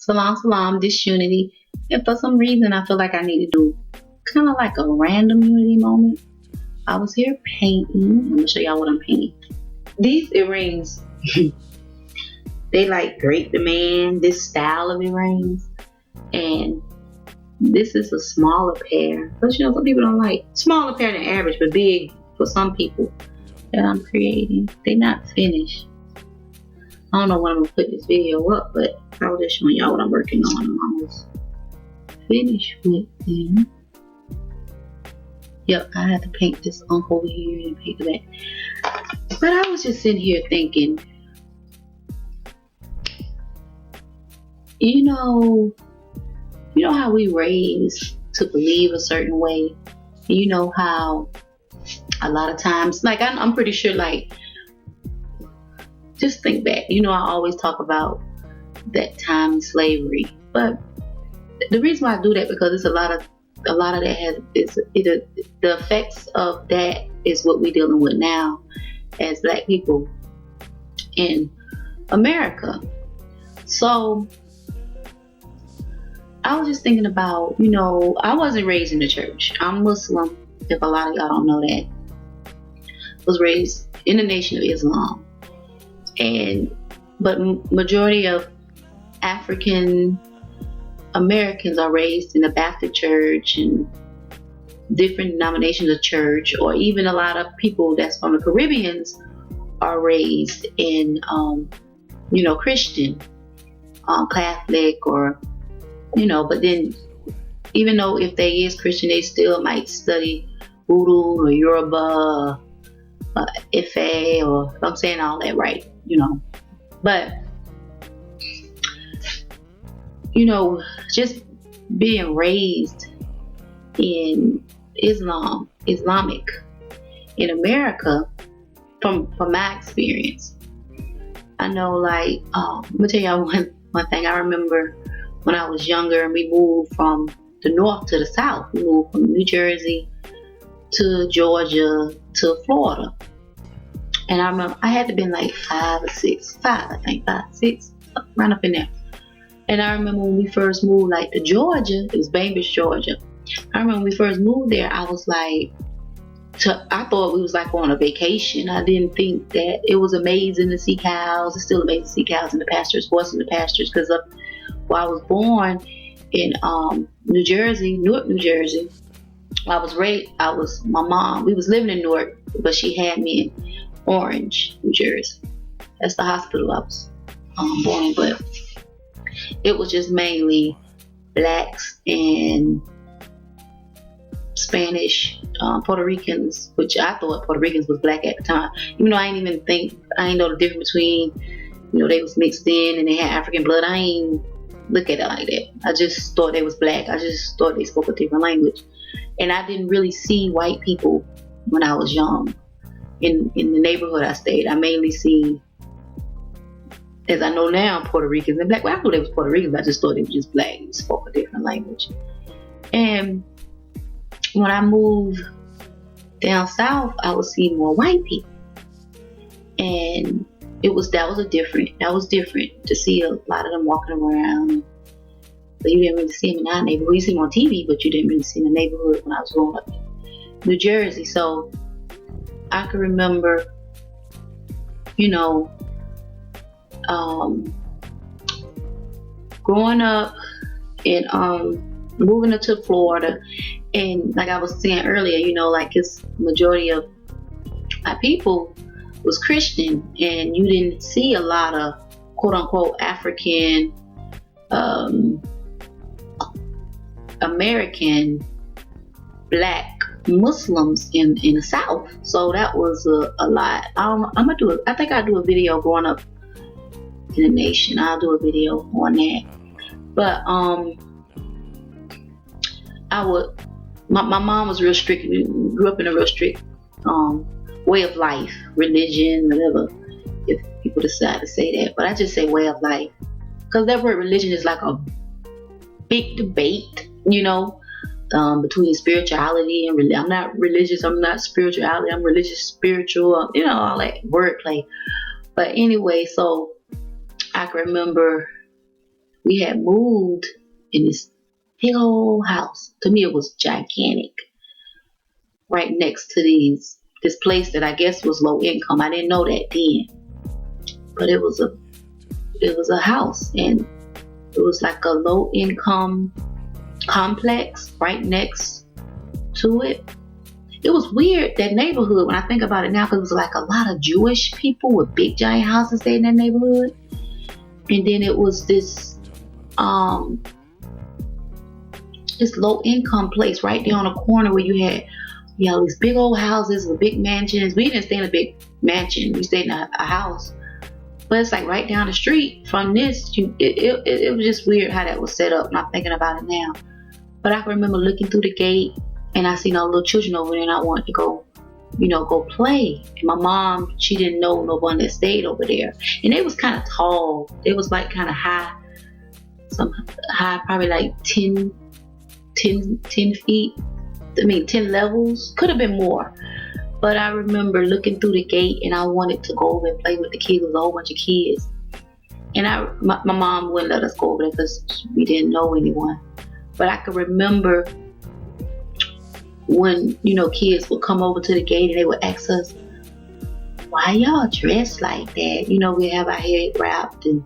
Salam, salam, disunity. And for some reason, I feel like I need to do kind of like a random unity moment. I was here painting. I'm gonna show y'all what I'm painting. These earrings, they like great demand. This style of earrings, and this is a smaller pair. But some people don't like smaller pair than average, but big for some people that I'm creating. They're not finished. I don't know when I'm gonna put this video up, but I was just showing y'all what I'm working on. I'm almost finished with them. Yep, I had to paint this uncle over here and paint the back. But I was just sitting here thinking, you know how we raised to believe a certain way. You know how a lot of times, like I'm pretty sure, like, just think back. I always talk about that time in slavery, but the reason why I do that because it's a lot of that has the effects of that is what we're dealing with now as Black people in America. So I was just thinking about, I wasn't raised in the church. I'm Muslim. If a lot of y'all don't know that, was raised in the Nation of Islam. But majority of African Americans are raised in the Baptist church and different denominations of church, or even a lot of people that's from the Caribbeans are raised in, Christian, Catholic, or, but then even though if they is Christian, they still might study Voodoo or Yoruba, Ife, or if I'm saying all that right, but just being raised in Islamic in America, from my experience, I know, like, I'm gonna tell y'all one thing. I remember when I was younger and we moved from the north to the south. We moved from New Jersey to Georgia to Florida. And I remember I had to been like 5 or 6, right up in there. And I remember when we first moved, like, to Georgia, it was Bainbridge, Georgia. I remember when we first moved there, I was like, I thought we was like on a vacation. I didn't think that it was amazing to see cows. It's still amazing to see cows in the pastures, horses in the pastures, because I was born in New Jersey, Newark, New Jersey. My mom, we was living in Newark, but she had me in Orange, New Jersey. That's the hospital I was born in, but it was just mainly Blacks and Spanish, Puerto Ricans, which I thought Puerto Ricans was Black at the time. Even though I ain't know the difference between, they was mixed in and they had African blood. I ain't look at it like that. I just thought they was Black. I just thought they spoke a different language. And I didn't really see white people when I was young. In the neighborhood I stayed, I mainly see, as I know now, Puerto Ricans and Black. Well, I thought they was Puerto Ricans, but I just thought they were just Black and spoke a different language. And when I moved down south, I would see more white people. And that was different to see a lot of them walking around. But you didn't really see them in our neighborhood. You see them on TV, but you didn't really see them in the neighborhood when I was growing up in New Jersey. So I can remember, growing up and moving into Florida, and like I was saying earlier, like it's majority of my people was Christian, and you didn't see a lot of quote unquote African American Black Muslims in the South. So that was a lot. I think I'll do a video growing up in the nation. I'll do a video on that. But my mom was real strict. We grew up in a real strict way of life, religion, whatever, if people decide to say that. But I just say way of life, because that word religion is like a big debate, between spirituality and I'm not religious, I'm not spirituality, I'm religious, spiritual, all that wordplay. But anyway, so I can remember we had moved in this big old house. To me, it was gigantic, right next to this place that I guess was low income. I didn't know that then, but it was a house, and it was like a low income complex right next to it. It was weird, that neighborhood, when I think about it now, because it was like a lot of Jewish people with big giant houses there in that neighborhood. And then it was this low income place right there on the corner where you had these big old houses with big mansions. We didn't stay in a big mansion, we stayed in a house. But it's like right down the street from this. It was just weird how that was set up, not thinking about it now. But I can remember looking through the gate, and I seen all the little children over there, and I wanted to go play. And my mom, she didn't know no one that stayed over there. And they was kind of tall. They was like kind of high, probably like 10 feet. 10 levels. Could have been more. But I remember looking through the gate, and I wanted to go over and play with the kids. There was a whole bunch of kids. And my mom wouldn't let us go over there because we didn't know anyone. But I can remember when, kids would come over to the gate and they would ask us, why y'all dressed like that? We have our hair wrapped, and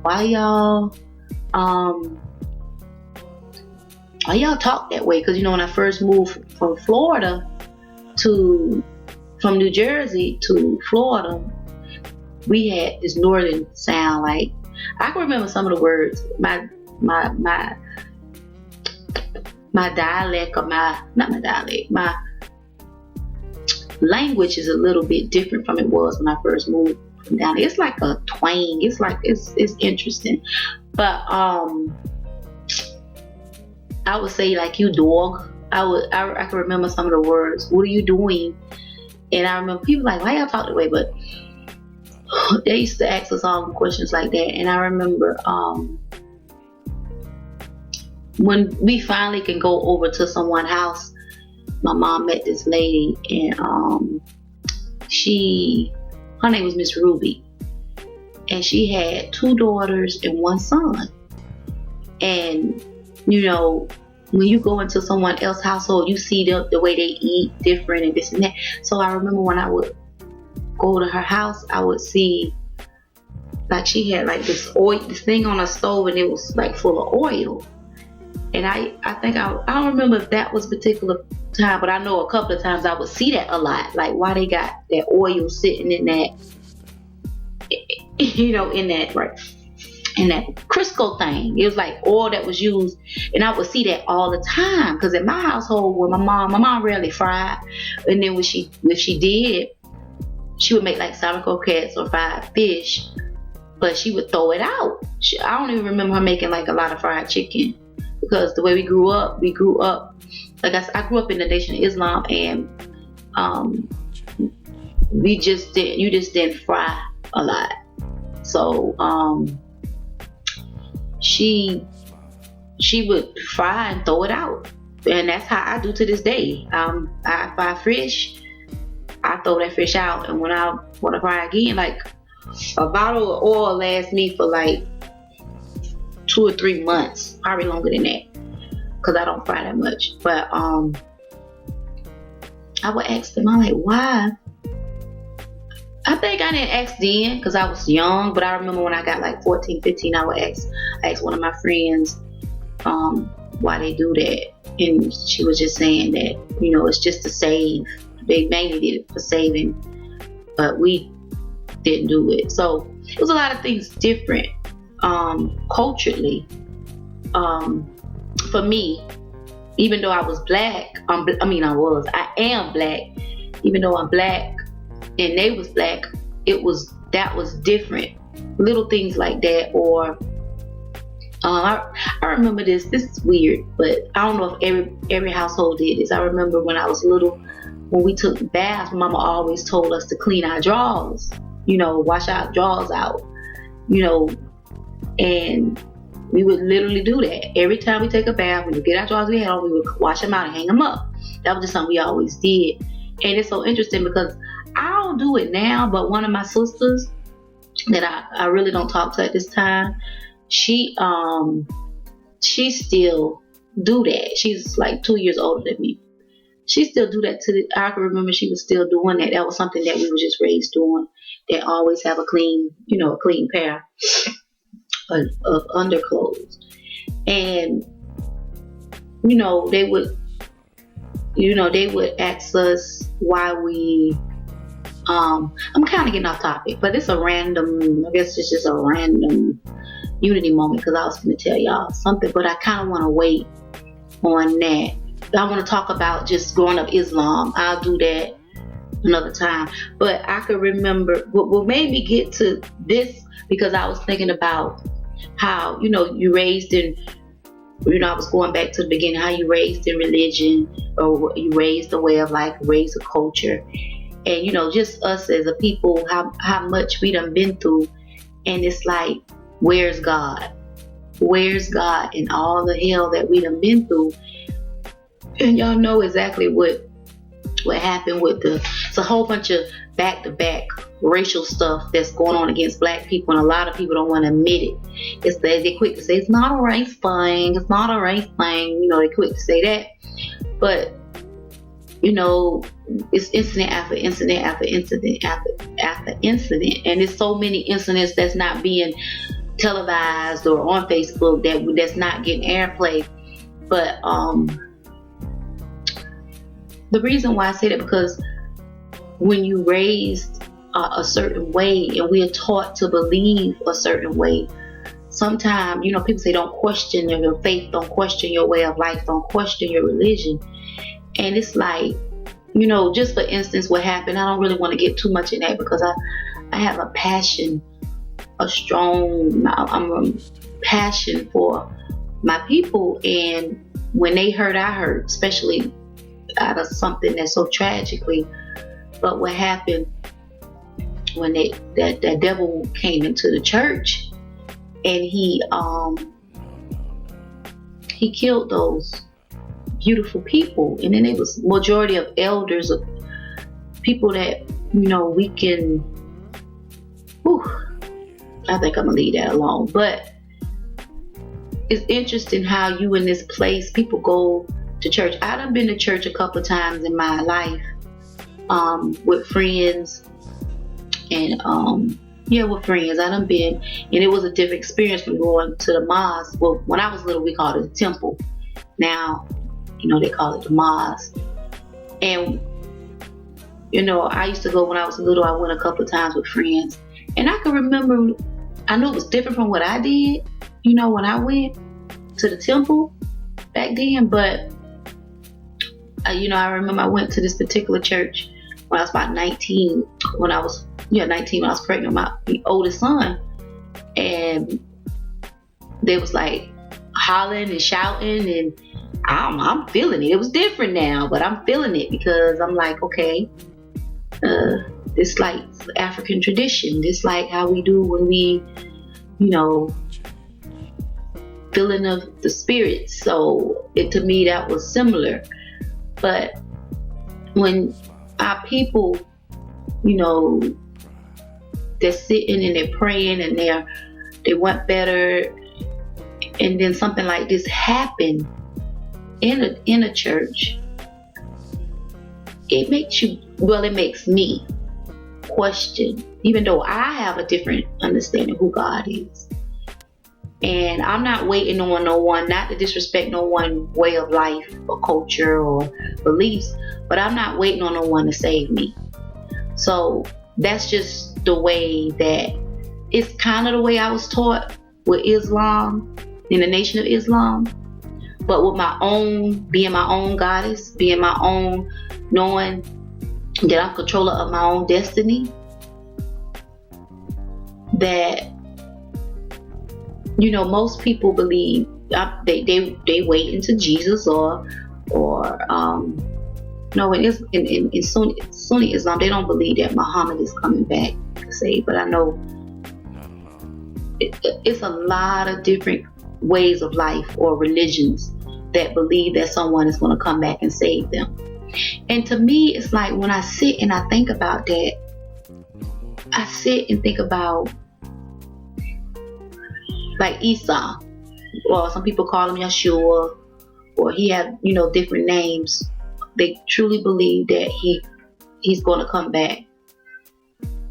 why y'all talk that way? Because, when I first moved from New Jersey to Florida, we had this northern sound. Like, I can remember some of the words. My dialect, my language is a little bit different from it was when I first moved from down there. It's like a twang. It's like, it's interesting. But I would say, like, you dog. I can remember some of the words. What are you doing? And I remember people like, why y'all talk that way? But they used to ask us all questions like that. And I remember when we finally can go over to someone's house, my mom met this lady, and her name was Miss Ruby, and she had 2 daughters and 1 son. And when you go into someone else's household, you see the way they eat different and this and that. So I remember when I would go to her house, I would see, like, she had like this thing on her stove, and it was like full of oil. And I think I don't remember if that was a particular time, but I know a couple of times I would see that a lot. Like, why they got that oil sitting in that, in that Crisco thing. It was like oil that was used, and I would see that all the time. Because in my household, with my mom rarely fried, and then when she did, she would make like salmon croquettes or fried fish, but she would throw it out. I don't even remember her making like a lot of fried chicken, because the way we grew up, like I grew up in the Nation of Islam, and you just didn't fry a lot. So she would fry and throw it out, and that's how I do to this day. I fry fish, I throw that fish out, and when I want to fry again, like a bottle of oil lasts me for like 2 or 3 months, probably longer than that, because I don't fry that much. But I would ask them, I'm like, why? I think I didn't ask then because I was young, but I remember when I got like 14, 15, I would ask one of my friends why they do that. And she was just saying that, it's just to save. They mainly did it for saving, but we didn't do it. So it was a lot of things different culturally. For me, even though I was black, I am black, even though I'm black and they was black, that was different. Little things like that. Or I remember this is weird, but I don't know if every household did this. I remember when I was little, when we took baths, Mama always told us to clean our drawers, wash our drawers out, and we would literally do that. Every time we take a bath, we would get our drawers we had on, we would wash them out and hang them up. That was just something we always did. And it's so interesting because I don't do it now, but one of my sisters that I really don't talk to at this time, she still do that. She's like 2 years older than me. She still do that I can remember she was still doing that. That was something that we were just raised doing. They always have a clean pair of underclothes. And they would ask us why we I'm kind of getting off topic, but it's a random, I guess it's just a random unity moment, because I was going to tell y'all something, but I kind of want to wait on that. I want to talk about just growing up Islam. I'll do that another time. But I could remember what made me get to this, because I was thinking about how, you raised in, I was going back to the beginning, how you raised in religion, or you raised a way of life, raised a culture. And, just us as a people, how much we done been through. And it's like, where's God? Where's God in all the hell that we done been through? And y'all know exactly what happened with it's a whole bunch of back-to-back racial stuff that's going on against black people, and a lot of people don't want to admit it. They're quick to say it's not a race thing, it's not a race thing, they're quick to say that. But it's incident after incident after incident after incident, and there's so many incidents that's not being televised or on Facebook that's not getting airplay. But the reason why I say that, because when you raised a certain way and we are taught to believe a certain way, sometimes, people say don't question your faith, don't question your way of life, don't question your religion. And it's like, just for instance, what happened, I don't really want to get too much in that, because I have a passion, I'm a passion for my people. And when they hurt, I hurt, especially out of something that's so tragically. But what happened when that devil came into the church, and he killed those beautiful people, and then it was majority of elders, of people that we can. I think I'm gonna leave that alone. But it's interesting how you in this place, people go to church. I done been to church a couple of times in my life, with friends, and with friends. I done been, and it was a different experience from going to the mosque. Well, when I was little, we called it the temple. Now, they call it the mosque. And I used to go when I was little. I went a couple of times with friends, and I can remember, I knew it was different from what I did, when I went to the temple back then. But I remember I went to this particular church when I was about 19, when I was 19, when I was pregnant with my oldest son. And they was like hollering and shouting, and I'm feeling it. It was different now, but I'm feeling it, because I'm like, okay, this like African tradition. This like how we do when we, feeling of the spirit. So to me, that was similar. But when our people, they're sitting and they're praying and they want better, and then something like this happened in a church, it makes me question, even though I have a different understanding of who God is. And I'm not waiting on no one, not to disrespect no one way of life or culture or beliefs, but I'm not waiting on no one to save me. So that's just the way that, it's kind of the way I was taught with Islam, in the Nation of Islam. But with my own, being my own goddess, being my own, knowing that I'm controller of my own destiny, that, most people believe they wait until Jesus or no, in Sunni Islam, they don't believe that Muhammad is coming back to save. But I know it's a lot of different ways of life or religions that believe that someone is going to come back and save them. And to me, it's like, when I sit and I think about that, I sit and think about like Esau, or some people call him Yeshua, or he had, different names. They truly believe that he's going to come back.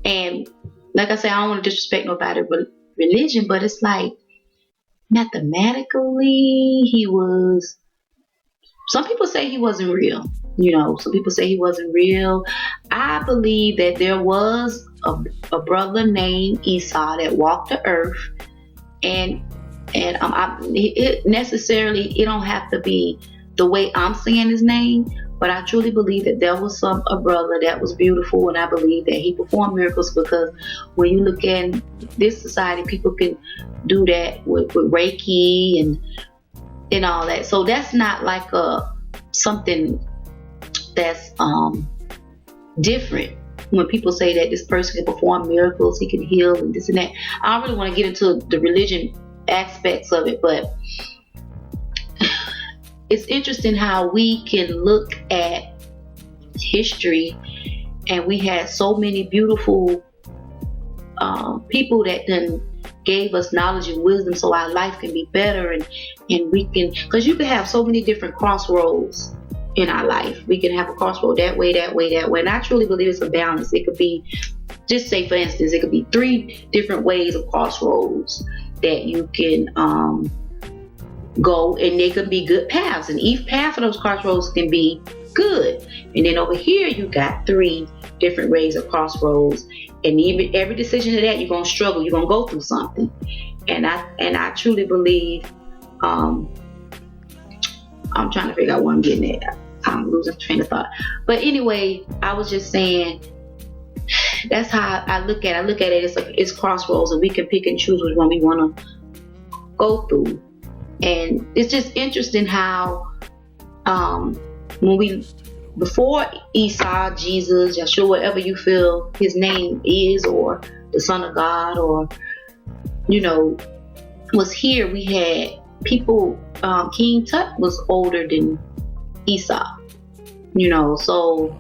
And like I said, I don't want to disrespect nobody religion, but it's like mathematically he was. Some people say he wasn't real. Some people say he wasn't real. I believe that there was a brother named Esau that walked the earth, and it don't have to be the way I'm saying his name, but I truly believe that there was a brother that was beautiful, and I believe that he performed miracles, because when you look at this society, people can do that with Reiki and all that. So that's not like something that's different. When people say that this person can perform miracles, he can heal and this and that, I don't really want to get into the religion aspects of it, but it's interesting how we can look at history, and we had so many beautiful people that then gave us knowledge and wisdom so our life can be better, and we can, because you can have so many different crossroads in our life. We can have a crossroad that way, and I truly believe it's a balance. It could be, just say for instance, it could be 3 different ways of crossroads that you can go, and they could be good paths, and each path of those crossroads can be good. And then over here you got 3 different ways of crossroads, and even every decision of that, you're gonna struggle, you're gonna go through something. And I truly believe, I'm trying to figure out what I'm getting at. I'm losing train of thought. But anyway, I was just saying, that's how I look at it. I look at it as it's crossroads, and we can pick and choose which one we want to go through. And it's just interesting how before Esau, Jesus, Yeshua, whatever you feel his name is, or the Son of God, or was here, we had people. King Tut was older than Esau, so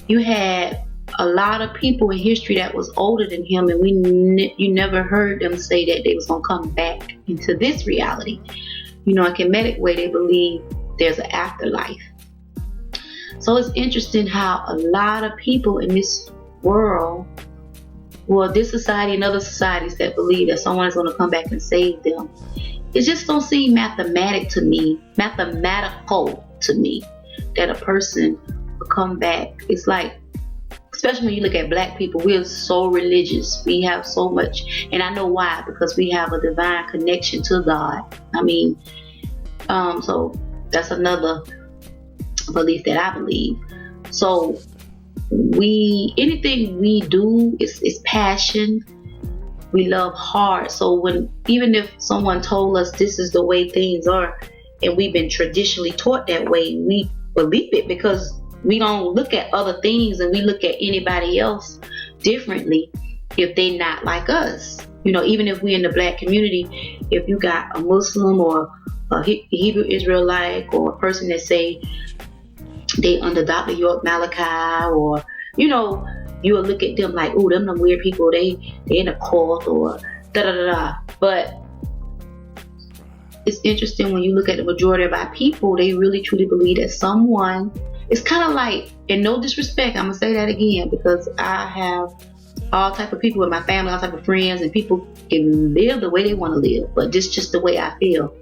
you had a lot of people in history that was older than him, and you never heard them say that they was gonna come back into this reality. In Kemetic way, they believe there's an afterlife. So it's interesting how a lot of people in this world, this society and other societies, that believe that someone is going to come back and save them, it just don't seem mathematical to me, that a person will come back. It's like, especially when you look at black people, we're so religious. We have so much, and I know why, because we have a divine connection to God. So that's another belief that I believe. So anything we do is passion. We love hard. So even if someone told us this is the way things are, and we've been traditionally taught that way, we believe it, because we don't look at other things, and we look at anybody else differently if they're not like us. Even if we're in the black community, if you got a Muslim or a Hebrew Israelite, or a person that say they under Dr. York Malachi, or you will look at them like, ooh, them weird people, they in a cult, or da-da-da-da. But it's interesting when you look at the majority of our people, they really truly believe that someone, it's kind of like, and no disrespect, I'm going to say that again, because I have all type of people in my family, all type of friends, and people can live the way they want to live, but this just the way I feel.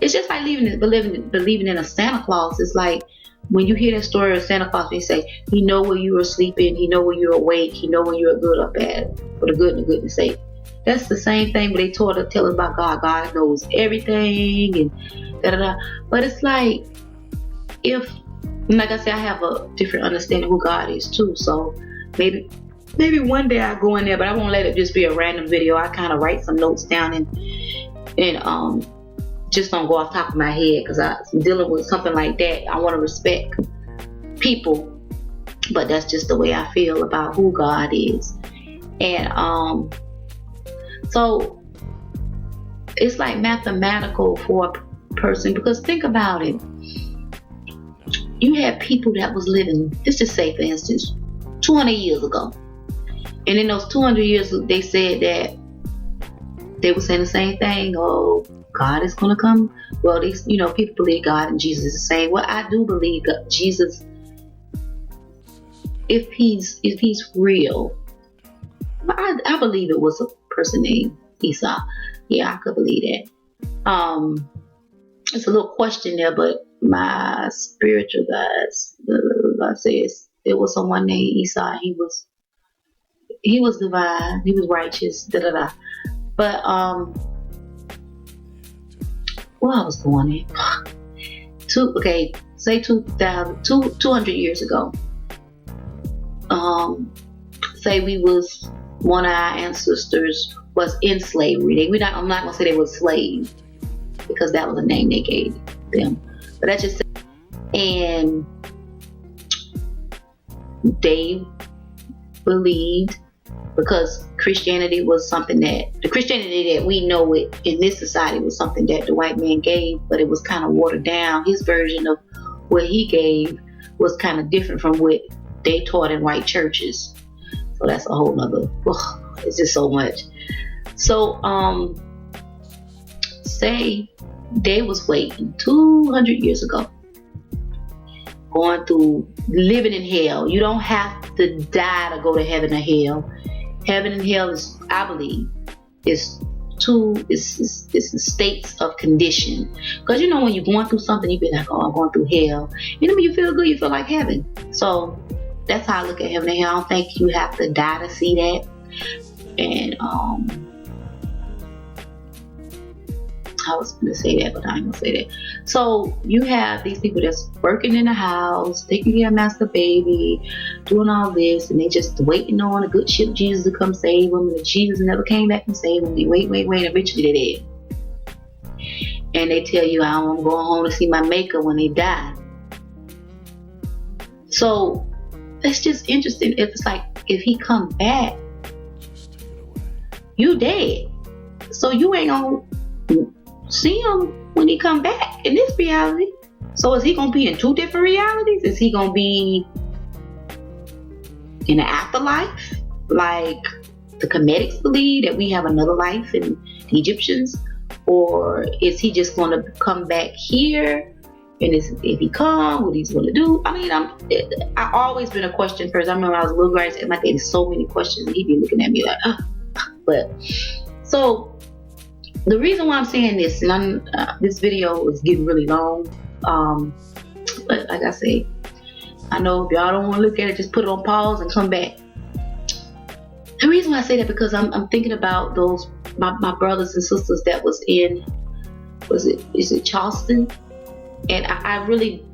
It's just like believing in a Santa Claus. It's like, when you hear that story of Santa Claus, they say, he know when you are sleeping, he know when you're awake, he know when you're good or bad, for the good and the goodness sake. That's the same thing when they tell us about God. God knows everything, and da-da-da. But it's like, like I said, I have a different understanding of who God is too. So maybe one day I'll go in there, but I won't let it just be a random video. I kind of write some notes down and just don't go off the top of my head, because I'm dealing with something like that. I want to respect people, but that's just the way I feel about who God is. And so it's like mathematical for a person, because think about it. You had people that was living, let's just say for instance, 200 years ago. And in those 200 years, they said that they were saying the same thing. Oh, God is going to come. Well, these, people believe God and Jesus is the same. Well, I do believe that Jesus, if he's real, I believe it was a person named Esau. Yeah, I could believe that. It's a little question there, but my spiritual guys, says it was someone named Esau. He was divine. He was righteous. Da da da. But where I was going in? Say 200 years ago. Say we was one of our ancestors was in slavery. I'm not gonna say they were slaves because that was a name they gave them. But that's just, and they believed, because Christianity was something the Christianity that we know it in this society was something that the white man gave, but it was kind of watered down. His version of what he gave was kind of different from what they taught in white churches. So that's a whole nother, it's just so much. So, say they was waiting 200 years ago, going through living in hell. You don't have to die to go to heaven or hell. Heaven and hell is, I believe, is states of condition. Because when you're going through something, you be like, oh, I'm going through hell. When you feel good, you feel like heaven. So that's how I look at heaven and hell. I don't think you have to die to see that. And I was going to say that, but I ain't going to say that. So you have these people that's working in the house, taking care of Master Baby, doing all this, and they just waiting on a good ship Jesus to come save them. And Jesus never came back and saved them. They wait, and eventually they're dead. And they tell you, I'm going home to see my maker when they die. So it's just interesting. It's like, if he come back, you dead. So you ain't going to see him when he come back in this reality. So is he gonna be in two different realities? Is he gonna be in the afterlife, like the Kemetic believe that we have another life in the Egyptians, or is he just gonna come back here? And if he come, what he's gonna do? I mean, I always been a question person. I remember when I was a little girl, I said, my dad had so many questions, and he'd be looking at me like, but so. The reason why I'm saying this, and this video is getting really long, but like I say, I know if y'all don't want to look at it, just put it on pause and come back. The reason why I say that, because I'm thinking about those my brothers and sisters that was in, is it Charleston? And I really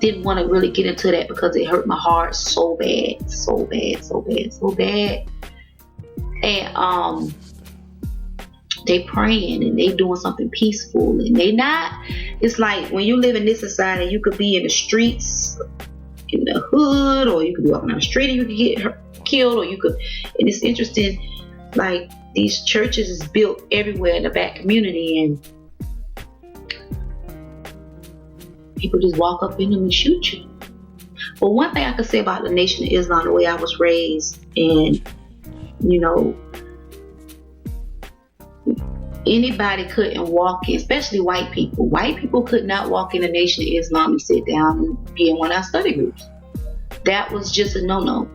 didn't want to really get into that because it hurt my heart so bad. And they praying and they doing something peaceful, and they not. It's like when you live in this society, you could be in the streets, in the hood, or you could be walking down the street and you could get killed, or you could. And it's interesting, like these churches is built everywhere in the black community, and people just walk up in them and shoot you. But one thing I could say about the Nation of Islam, the way I was raised, and anybody couldn't walk in, especially white people. White people could not walk in the Nation of Islam and sit down and be in one of our study groups. That was just a no-no.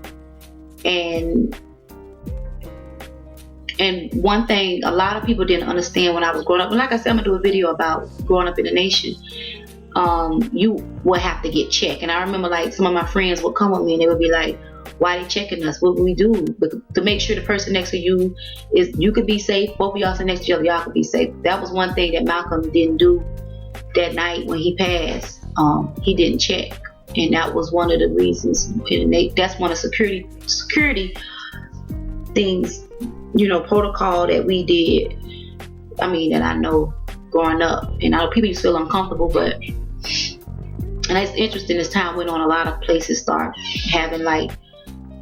And one thing a lot of people didn't understand when I was growing up, and like I said, I'm gonna do a video about growing up in the Nation. You will have to get checked. And I remember, like, some of my friends would come with me and they would be like, why they checking us? What would we do? But to make sure the person next to you you could be safe. Both of y'all sit next to each other, y'all could be safe. That was one thing that Malcolm didn't do that night when he passed. He didn't check, and that was one of the reasons. And that's one of security things, protocol that we did. I mean, that I know growing up, and I know people used to feel uncomfortable, but and it's interesting. As time went on, a lot of places start having like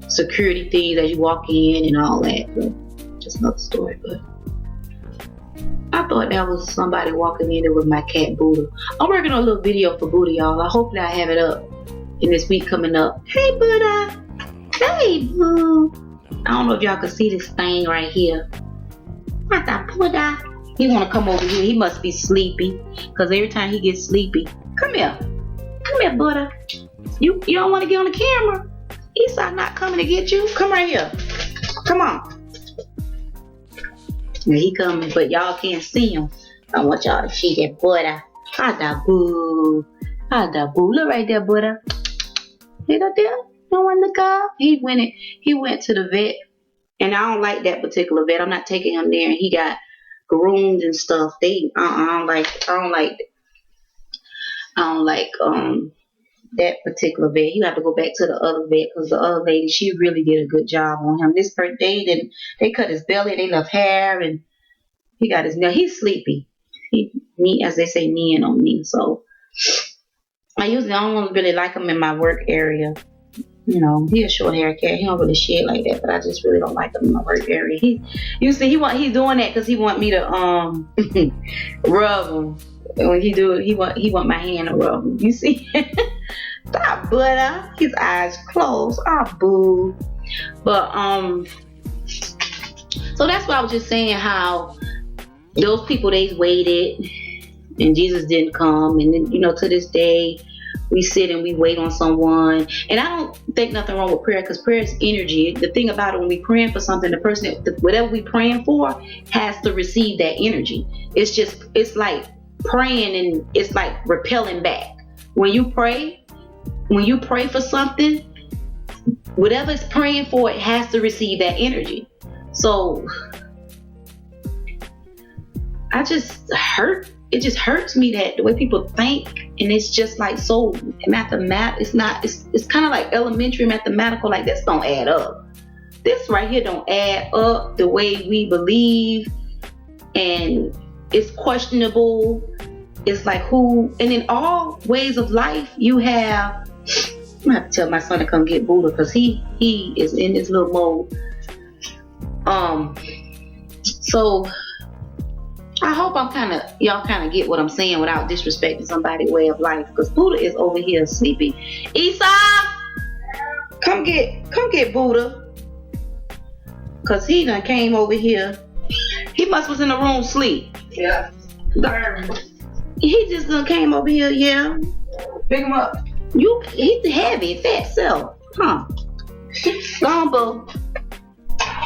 security things as you walk in and all that, but just another story. But I thought that was somebody walking in there with my cat Buddha. I'm working on a little video for Buddha, y'all. Hopefully I have it up in this week coming up. Hey Buddha, hey Boo. I don't know if y'all can see this thing right here. I thought, Buddha. He want to come over here. He must be sleepy. Because every time he gets sleepy, come here. Come here, Buddha. You don't want to get on the camera. Esau not coming to get you. Come right here. Come on. Yeah, he coming, but y'all can't see him. I want y'all to see that Buddha. Boo. Look right there, Buddha. Look up there. No one look up. He went to the vet, and I don't like that particular vet. I'm not taking him there. And he got groomed and stuff. I don't like that particular vet. You have to go back to the other vet because the other lady, she really did a good job on him. This birthday, they cut his belly, they left hair, and he got his nail. He's sleepy. As they say, kneeing on me. So I don't really like him in my work area. You know, he a short hair cat. He don't really shed like that, but I just really don't like him in my work area. He's doing that because he want me to rub him. And when he do it, he want my hand to rub him. You see? Stop, Buddha. His eyes closed. Boo. But so that's why I was just saying how those people, they waited and Jesus didn't come, and then, you know, to this day we sit and we wait on someone. And I don't think nothing wrong with prayer, because prayer is energy. The thing about it, when we praying for something, the person, whatever we praying for, has to receive that energy. It's like praying, and it's like repelling back. When you pray for something, whatever it's praying for, it has to receive that energy. So it just hurts me that the way people think, and it's just like so mathematical. It's kind of like elementary mathematical. Like, this don't add up. This right here don't add up the way we believe, and it's questionable. It's like and in all ways of life, you have. I'm gonna have to tell my son to come get Buddha, because he is in this little mode. So I hope y'all kind of get what I'm saying without disrespecting somebody's way of life, because Buddha is over here sleeping. Esau, come get Buddha, because he done came over here. He was in the room sleep. Yeah. He just done came over here. Yeah. Pick him up. He's heavy, fat self, huh? Gumbo.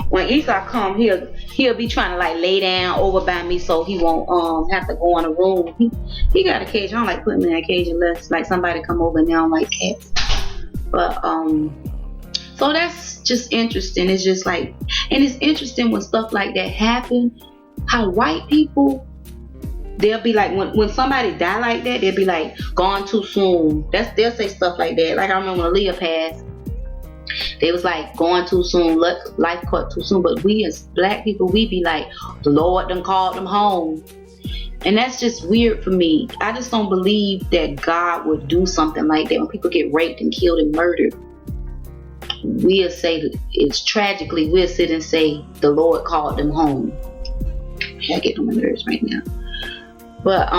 When Esau come, he'll be trying to like lay down over by me so he won't have to go in a room. He got a cage. I don't like putting him in a cage unless like somebody come over, and they don't like cats. But so that's just interesting. It's just like, and it's interesting when stuff like that happen, how white people, they'll be like, when somebody die like that, they'll be like, gone too soon. They'll say stuff like that. Like, I remember when Aaliyah passed, they was like, going too soon, life cut too soon. But we as black people, we be like, the Lord done called them home. And that's just weird for me. I just don't believe that God would do something like that. When people get raped and killed and murdered, we'll say that it's tragically, we'll sit and say the Lord called them home. I get on my nerves right now. But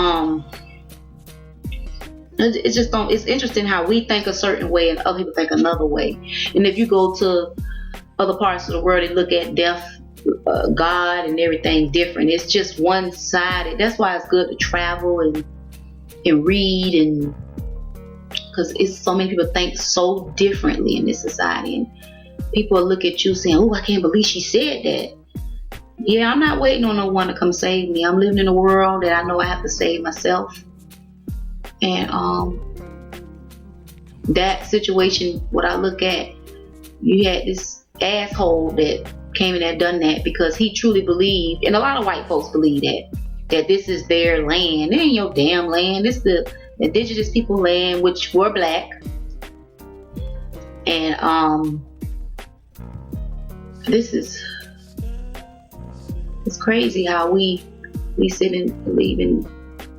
it's just it's interesting how we think a certain way and other people think another way. And if you go to other parts of the world and look at death, God and everything different, it's just one-sided. That's why it's good to travel and read, and because it's so many people think so differently in this society, and people look at you saying, "Oh, I can't believe she said that." Yeah, I'm not waiting on no one to come save me. I'm living in a world that I know I have to save myself. And that situation, what I look at, you had this asshole that came in and done that because he truly believed, and a lot of white folks believe that this is their land. It ain't your damn land. This is the indigenous people land, which were black. And it's crazy how we sit and believe in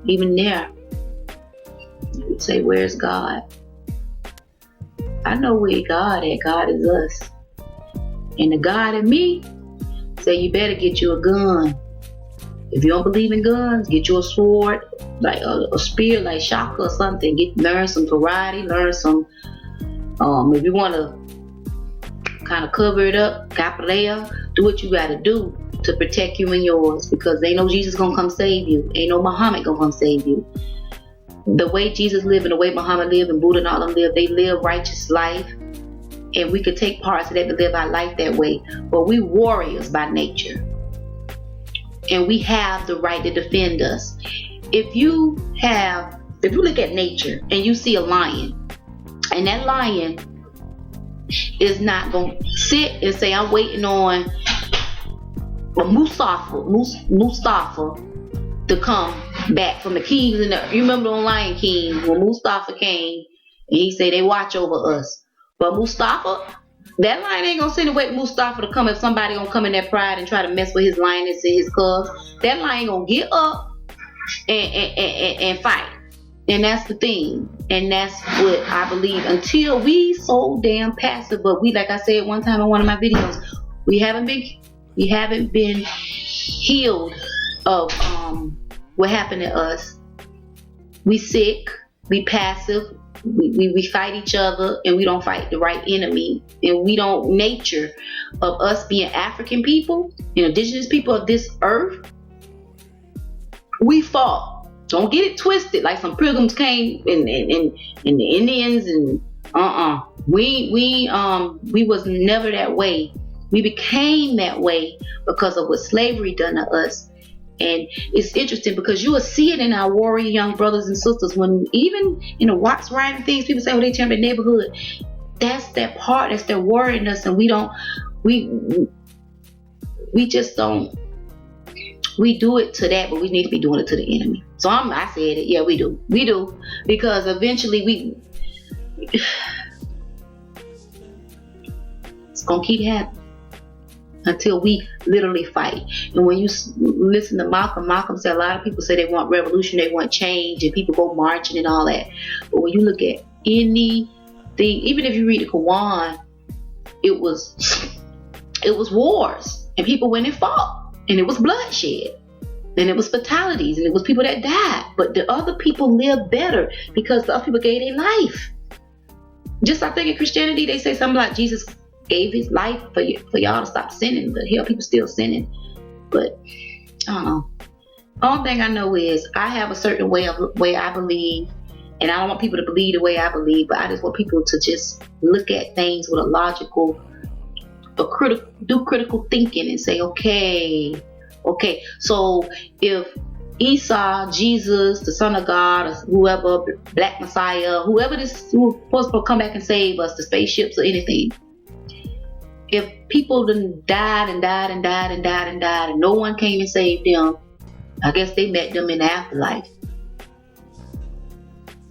even there. You would say, where's God? I know where God at. God is us. And the God in me say, you better get you a gun. If you don't believe in guns, get you a sword, like a spear, like shaka or something. Learn some karate, learn some, if you want to kind of cover it up, capoeira, Do what you gotta do to protect you and yours, because ain't no Jesus gonna come save you. Ain't no Muhammad gonna come save you. The way Jesus lived and the way Muhammad lived and Buddha and all them lived, they live righteous life. And we could take parts of that to live our life that way. But we warriors by nature. And we have the right to defend us. If you look at nature and you see a lion, and that lion is not going to sit and say, I'm waiting on Mustafa to come back from the kings. You remember on Lion King when Mustafa came and he said they watch over us. But Mustafa, that lion ain't gonna sit and wait for Mustafa to come if somebody gonna come in their pride and try to mess with his lioness and his cubs. That lion gonna get up and fight. And that's the thing. And that's what I believe. Until we so damn passive, but we, like I said one time in one of my videos, we haven't been healed of what happened to us. We sick, we passive. We fight each other, and we don't fight the right enemy, and we don't. Nature of us being African people, indigenous people of this earth, we fought. Don't get it twisted like some pilgrims came and the Indians and we was never that way. We became that way because of what slavery done to us. And it's interesting because you will see it in our warrior young brothers and sisters when even in the Watts riding things, people say, oh, they turn the neighborhood. That's that part, that's their warriorness, and we just don't. We do it to that, but we need to be doing it to the enemy. So I said it, yeah, we do, because eventually it's gonna keep happening. Until we literally fight. And when you listen to Malcolm said a lot of people say they want revolution, they want change, and people go marching and all that. But when you look at anything, even if you read the Quran, it was wars, and people went and fought, and it was bloodshed, and it was fatalities, and it was people that died. But the other people lived better because the other people gave their life. Just I think in Christianity they say something like Jesus gave his life for y'all to stop sinning, but here people still sinning. But I don't know. Only thing I know is I have a certain way I believe, and I don't want people to believe the way I believe, but I just want people to just look at things with a logical, do critical thinking and say, okay. So if Esau, Jesus, the Son of God, or whoever, Black Messiah, whoever this who's supposed to come back and save us, the spaceships or anything. If people done died and no one came and saved them, I guess they met them in the afterlife.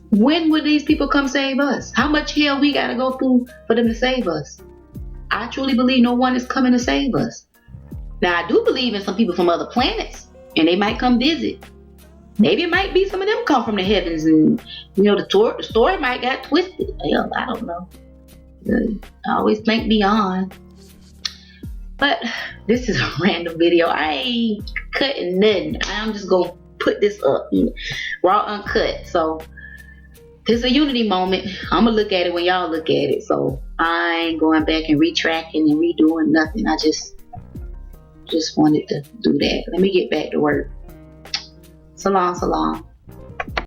When would these people come save us? How much hell we gotta go through for them to save us? I truly believe no one is coming to save us. Now I do believe in some people from other planets, and they might come visit. Maybe it might be some of them come from the heavens, and the story might got twisted. Hell, I don't know. I always think beyond. But this is a random video. I ain't cutting nothing. I'm just gonna put this up raw, uncut. So it's a unity moment. I'm gonna look at it when y'all look at it. So I ain't going back and retracting and redoing nothing. I just wanted to do that. Let me get back to work. So long.